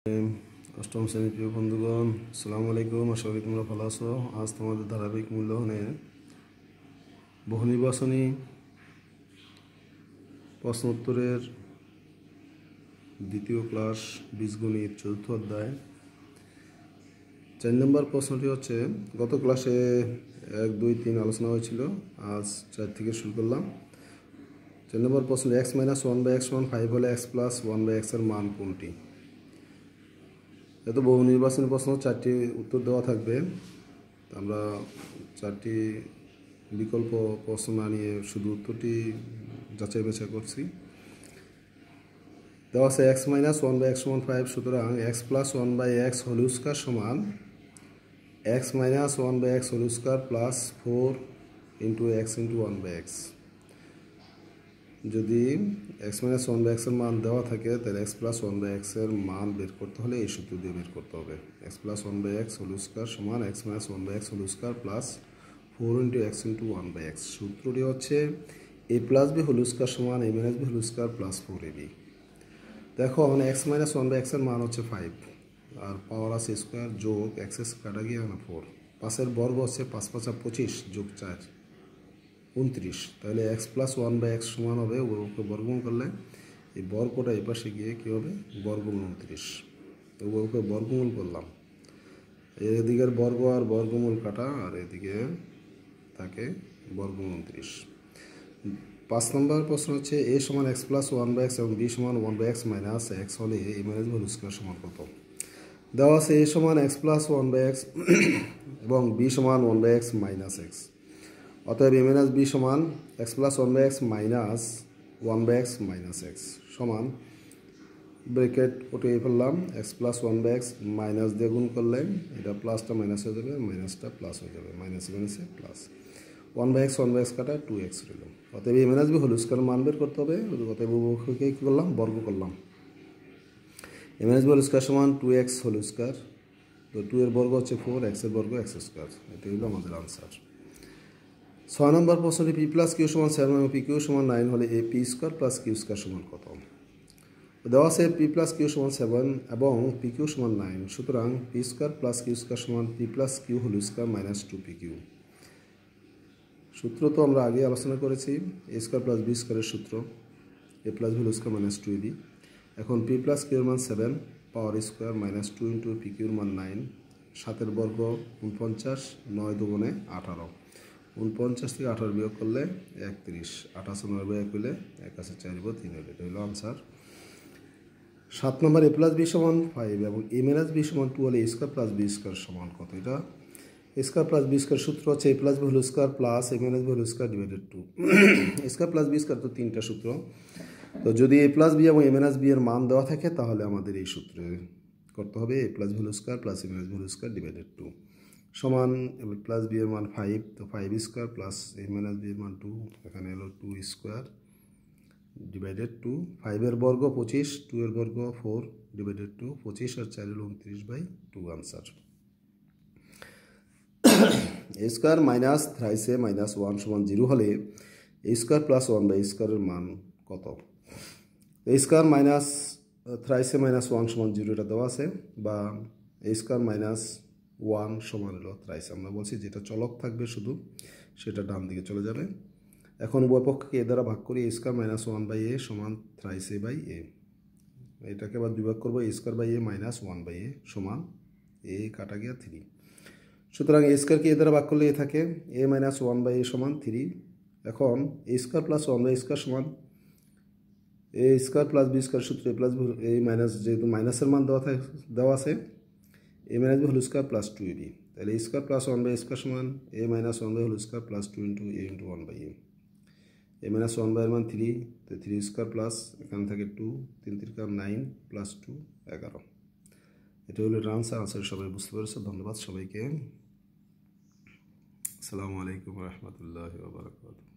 অষ্টম শ্রেণীর প্রিয় বন্ধুগণ, আসসালামু আলাইকুম। আশা করি তোমরা ভালো আছো। আজ তোমাদের ধারাবাহিক মূল্যায়নে বহু নির্বাচনী প্রশ্ন উত্তরের দ্বিতীয় ক্লাস বীজগণিত চতুর্থ অধ্যায় 4 নম্বর প্রশ্নটি হচ্ছে, গত ক্লাসে 1, 2, 3 আলোচনা হয়েছিল, আজ 4 থেকে শুরু করলাম। 4 নম্বর প্রশ্ন, x-1/x = 5 হলে x + 1/x এর মান কোনটি? এত বহু নির্বাচনী প্রশ্ন, 4টি উত্তর দেওয়া থাকবে। আমরা 4টি বিকল্প প্রশ্ন না নিয়ে শুধু উত্তরটি যাচাই বাছাই করছি। দেওয়া আছে x-1/x = 5, সুতরাং x + 1/x সমান x-1/x + 4 × x × 1/x। যদি x-1/x এর মান দেওয়া থাকে, তাহলে x + 1/x এর মান বের করতে হলে এই সূত্র দিয়ে বের করতে হবে। x + 1/x সমান x-1/x + 4 × x × 1/x। সূত্রটি হচ্ছে a + b সমান a - b + 4ab। দেখো, x-1/x এর মান হচ্ছে 5, আর পাওয়ার আছে স্কোয়ার, যোগ x কাটা গিয়ে 4, 5 এর বর্গ হচ্ছে 5 × 5 = 25, যোগ 4 29। তাহলে x + 1/x সমান হবে, উভয়কে বর্গমূল করলে এই বর্গটা এই পাশে গিয়ে কী হবে, বর্গমূল 29। তো উভয়কে বর্গমূল করলাম, এদিকের বর্গ আর বর্গমূল কাটা, আর এদিকে থাকে বর্গমূল 29। 5 নম্বর প্রশ্ন হচ্ছে, a সমান x + 1/x এবং b সমান 1/x - x হলে a - b² সমান কত? দেওয়া আছে a সমান x + 1/x এবং b সমান 1/x - x। অতএব a - b সমান x + 1/x - 1/x - x সমান, ব্র্যাকেট উঠিয়ে ফেললাম, x + 1/x মাইনাস দিয়ে গুণ করলে এটা প্লাসটা মাইনাস হয়ে যাবে, মাইনাসটা প্লাস হয়ে যাবে, মাইনাসে প্লাস, 1/x কাটা 2x রইল। অতএব a - b² মান বের করতে হবে। অতএব উভয়কে কী করলাম, বর্গ করলাম। a - b² সমান 2x²। তো 2 এর বর্গ হচ্ছে 4, x এর বর্গ x²। এটা হলো আমাদের আনসার। 6 নম্বর প্রশ্নটি, p + q = 7 এবং pq = 9 হলে p² + q² সমান কত? দেওয়া আছে p + q = 7 এবং pq = 9, সুতরাং p² + q² সমান p + q² - 2pq। সূত্র তো আমরা আগে আলোচনা করেছি, a² + b² এর সূত্র, a + b² - 2ab। এখন p + q এর মান 7, পাওয়ার স্কোয়ার -2 × pq এর মান 9, 7 এর বর্গ 49, 9 × 2 = 18, 49 থেকে 18 বিয়োগ করলে 31, 28 9 1 হইলে 1 আছে 4 3 হইলে, এটা হলো আনসার। 7 নম্বর, a + b সমান 5 এবং a - b সমান 2 হলে a² + b² সমান কত? এটা a² + b² সূত্র হচ্ছে a + b² + a - b² / 2। a² + b² তো 3টা সূত্র। তো যদি a + b এবং a - b এর মান দেওয়া থাকে, তাহলে আমাদের এই সূত্রে করতে হবে a + b² + a - b² / 2 সমান a + b এর মান 5, তো 5² + a - b এর মান 2, এখানে হলো 2² / 2। 5 এর বর্গ 25, 2 এর বর্গ 4 / 2, 25 আর 4 হলো 29/2 আনসার। a² - 3a - 1 সমান 0 হলে a² + 1/a² এর মান কত? a² - 3a - 1 সমান 0 এটা দেওয়া আছে, বা a² - 1 সমান হলো 3a। আমরা বলছি যেটা চলক থাকবে শুধু সেটা ডান দিকে চলে যাবে। এখন উভয় পক্ষকে এ দ্বারা ভাগ করি, a² - 1/a সমান 3a/a। এটাকে আবার দুই ভাগ করবো, a² / a - 1/a সমান a কাটা গিয়া 3। সুতরাং a² কে এ দ্বারা ভাগ করলে এ থাকে, a - 1/a সমান 3। এখন a² + 1/a² সমান a² + b² সূত্র a + b যেহেতু মাইনাসের মান দেওয়া আছে, a - b² + 2ab। তাহলে a² + 1/a² সমান a - 1/2 + 2 × a × 1/a। a - 1/a এর মান 3, তো 3² প্লাস এখানে থাকে 2, 3 × 3 = 9 + 2 11। এটা হলো আনসার। সবাই বুঝতে পেরেছে। ধন্যবাদ সবাইকে। আসসালামু আলাইকুম ওয়া রাহমাতুল্লাহি ওয়া বারাকাতুহু।